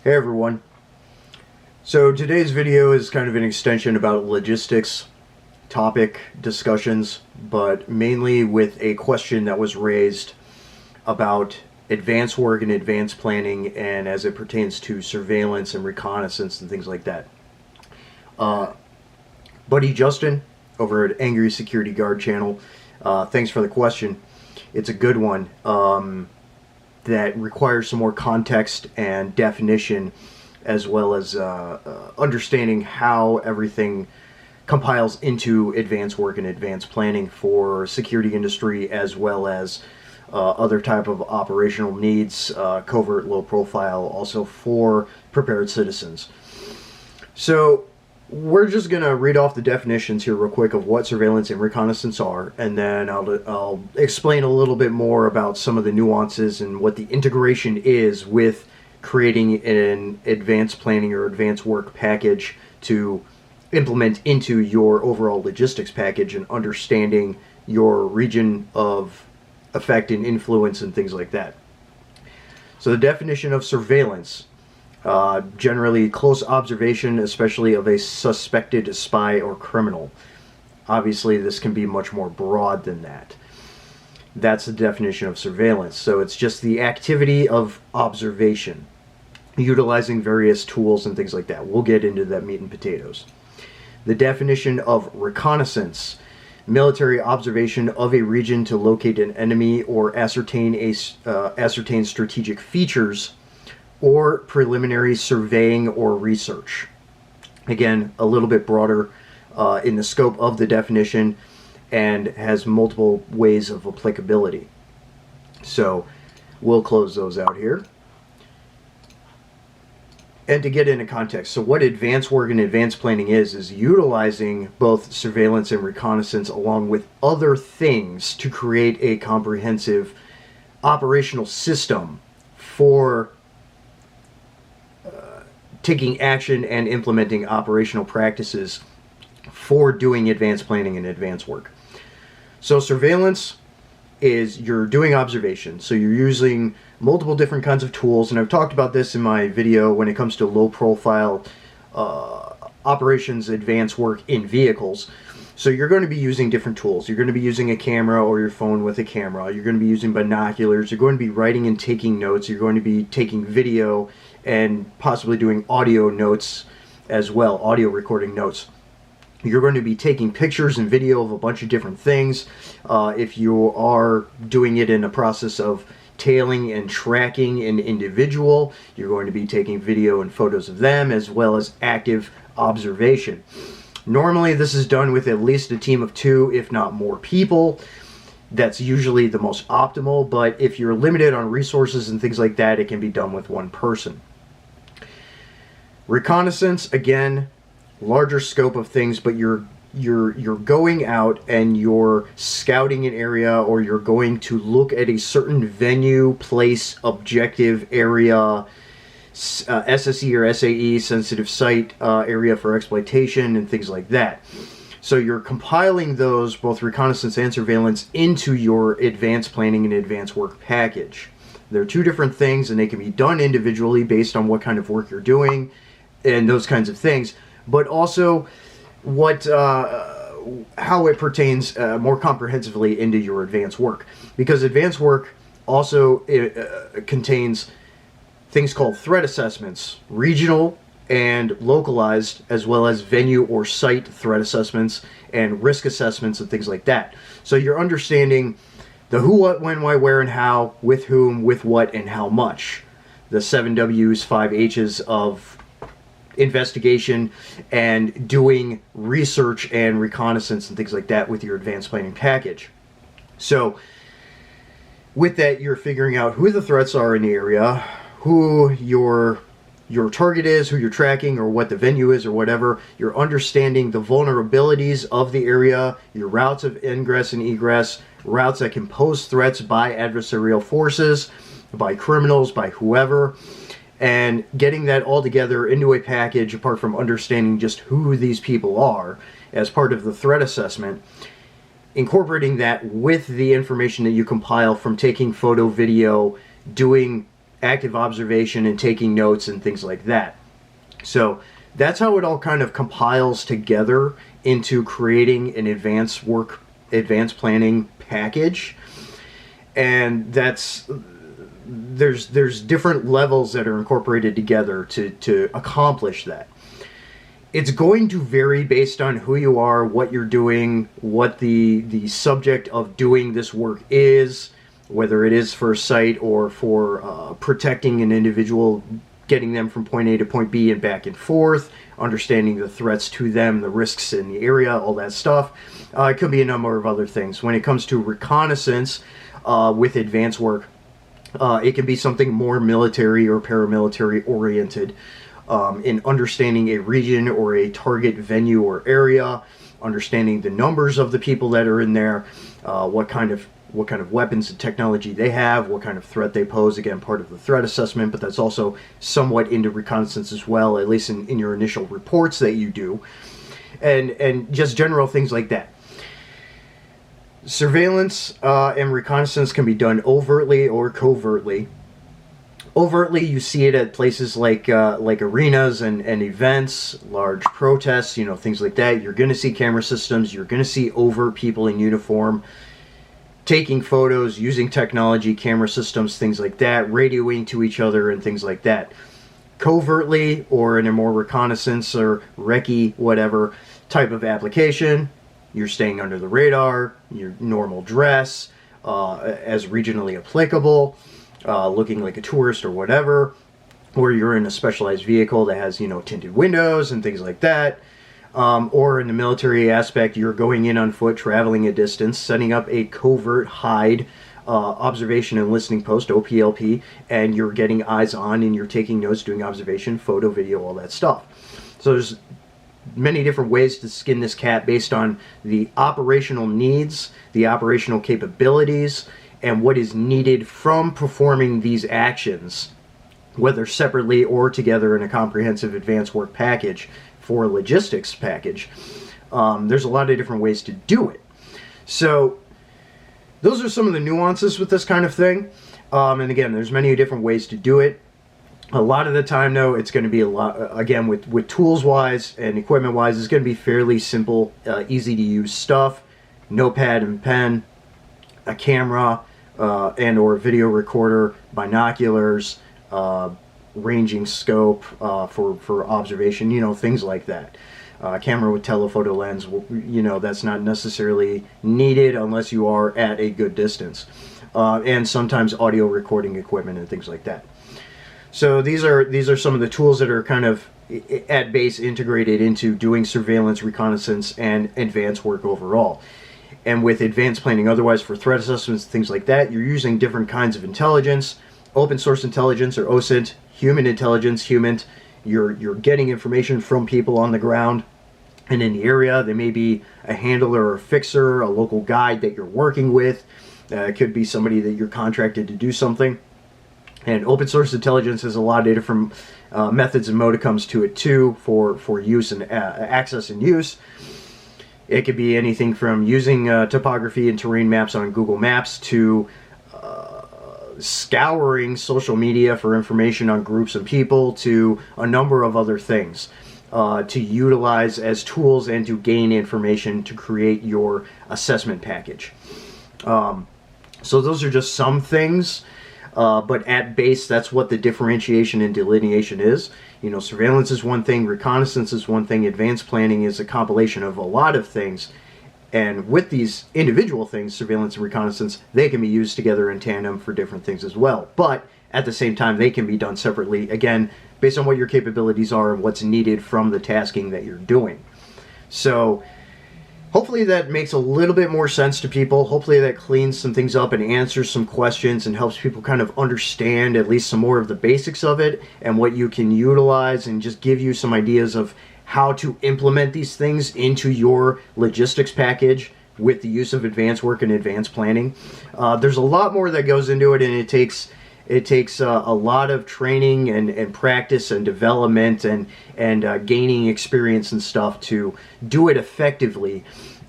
Hey everyone. So today's video is kind of an extension about logistics topic discussions, but mainly with a question that was raised about advanced work and advanced planning, and as it pertains to surveillance and reconnaissance and things like that. Buddy Justin over at Angry Security Guard channel, thanks for the question. It's a good one. That requires some more context and definition, as well as understanding how everything compiles into advanced work and advanced planning for security industry, as well as other type of operational needs, covert, low profile, also for prepared citizens. So we're just going to read off the definitions here real quick of what surveillance and reconnaissance are, and then I'll explain a little bit more about some of the nuances and what the integration is with creating an advanced planning or advanced work package to implement into your overall logistics package and understanding your region of effect and influence and things like that. So the definition of surveillance: generally close observation, especially of a suspected spy or criminal. Obviously, this can be much more broad than that. That's the definition of surveillance. So it's just the activity of observation, utilizing various tools and things like that. We'll get into that meat and potatoes. The definition of reconnaissance: military observation of a region to locate an enemy or ascertain strategic features, or preliminary surveying or research. Again, a little bit broader in the scope of the definition and has multiple ways of applicability. So we'll close those out here. And to get into context, so what advanced work and advanced planning is utilizing both surveillance and reconnaissance along with other things to create a comprehensive operational system for taking action and implementing operational practices for doing advanced planning and advanced work. So surveillance is you're doing observation. So you're using multiple different kinds of tools, and I've talked about this in my video when it comes to low profile operations advanced work in vehicles. So you're going to be using different tools. You're going to be using a camera or your phone with a camera. You're going to be using binoculars. You're going to be writing and taking notes. You're going to be taking video and possibly doing audio notes as well, audio recording notes. You're going to be taking pictures and video of a bunch of different things. If you are doing it in a process of tailing and tracking an individual, you're going to be taking video and photos of them, as well as active observation. Normally this is done with at least a team of 2, if not more people. That's usually the most optimal, but if you're limited on resources and things like that, it can be done with one person. Reconnaissance, again, larger scope of things, but you're going out and you're scouting an area, or you're going to look at a certain venue, place, objective, area, SSE or SAE, sensitive site area for exploitation, and things like that. So you're compiling those, both reconnaissance and surveillance, into your advanced planning and advanced work package. They're two different things, and they can be done individually based on what kind of work you're doing and those kinds of things, but also what how it pertains more comprehensively into your advanced work, because advanced work also contains things called threat assessments, regional and localized, as well as venue or site threat assessments and risk assessments and things like that. So you're understanding the who, what, when, why, where, and how, with whom, with what, and how much. The 7 W's, 5 H's of investigation and doing research and reconnaissance and things like that with your advanced planning package. So with that, you're figuring out who the threats are in the area, who your target is, who you're tracking, or what the venue is, or whatever. You're understanding the vulnerabilities of the area, your routes of ingress and egress, routes that can pose threats by adversarial forces, by criminals, by whoever, and getting that all together into a package, apart from understanding just who these people are as part of the threat assessment, incorporating that with the information that you compile from taking photo, video, doing active observation and taking notes and things like that. So that's how it all kind of compiles together into creating an advanced planning package. And there's different levels that are incorporated together to accomplish that. It's going to vary based on who you are, what you're doing, what the subject of doing this work is, whether it is for a site or for protecting an individual, getting them from point A to point B and back and forth, understanding the threats to them, the risks in the area, all that stuff. It could be a number of other things. When it comes to reconnaissance with advanced work, it can be something more military or paramilitary oriented. In understanding a region or a target venue or area, understanding the numbers of the people that are in there, what kind of weapons and technology they have, what kind of threat they pose. Again, part of the threat assessment, but that's also somewhat into reconnaissance as well, at least in your initial reports that you do, and just general things like that. Surveillance and reconnaissance can be done overtly or covertly. Overtly, you see it at places like arenas and events, large protests, things like that. You're going to see camera systems. You're going to see overt people in uniform taking photos, using technology, camera systems, things like that, radioing to each other and things like that. Covertly, or in a more reconnaissance or recce, whatever type of application, you're staying under the radar, your normal dress, as regionally applicable. Looking like a tourist or whatever, or you're in a specialized vehicle that has, tinted windows and things like that, or in the military aspect, you're going in on foot, traveling a distance, setting up a covert hide observation and listening post, OPLP, and you're getting eyes on and you're taking notes, doing observation, photo, video, all that stuff. So there's many different ways to skin this cat based on the operational needs, the operational capabilities, and what is needed from performing these actions, whether separately or together in a comprehensive advanced work package for a logistics package. There's a lot of different ways to do it. So those are some of the nuances with this kind of thing. And again, there's many different ways to do it. A lot of the time, though, it's going to be a lot, again, with tools-wise and equipment-wise, it's going to be fairly simple, easy-to-use stuff. Notepad and pen, a camera, and or a video recorder, binoculars, ranging scope for observation, things like that. Camera with telephoto lens, that's not necessarily needed unless you are at a good distance. And sometimes audio recording equipment and things like that. So these are some of the tools that are kind of at base integrated into doing surveillance, reconnaissance, and advanced work overall. And with advanced planning, otherwise for threat assessments, things like that, you're using different kinds of intelligence, open source intelligence or OSINT, human intelligence, HUMINT. You're getting information from people on the ground and in the area. They may be a handler or a fixer, a local guide that you're working with. It could be somebody that you're contracted to do something. And open source intelligence has a lot of different methods and modicums to it too for use and access and use. It could be anything from using topography and terrain maps on Google Maps to scouring social media for information on groups and people to a number of other things to utilize as tools and to gain information to create your assessment package. So those are just some things, but at base, that's what the differentiation and delineation is. Surveillance is one thing, reconnaissance is one thing, advanced planning is a compilation of a lot of things. And with these individual things, surveillance and reconnaissance, they can be used together in tandem for different things as well. But at the same time, they can be done separately, again, based on what your capabilities are and what's needed from the tasking that you're doing. So hopefully that makes a little bit more sense to people. Hopefully that cleans some things up and answers some questions and helps people kind of understand at least some more of the basics of it and what you can utilize, and just give you some ideas of how to implement these things into your logistics package with the use of advanced work and advanced planning. There's a lot more that goes into it, and it takes a lot of training and practice and development and gaining experience and stuff to do it effectively.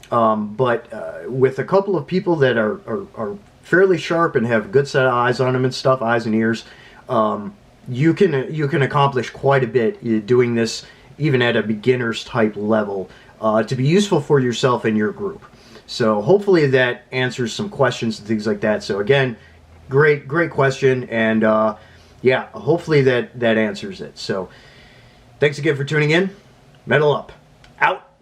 But with a couple of people that are fairly sharp and have a good set of eyes on them and stuff, eyes and ears, You can accomplish quite a bit doing this even at a beginner's type level to be useful for yourself and your group. So hopefully that answers some questions and things like that. So again, great question, and yeah, hopefully that answers it. So thanks again for tuning in. Metal up. Out.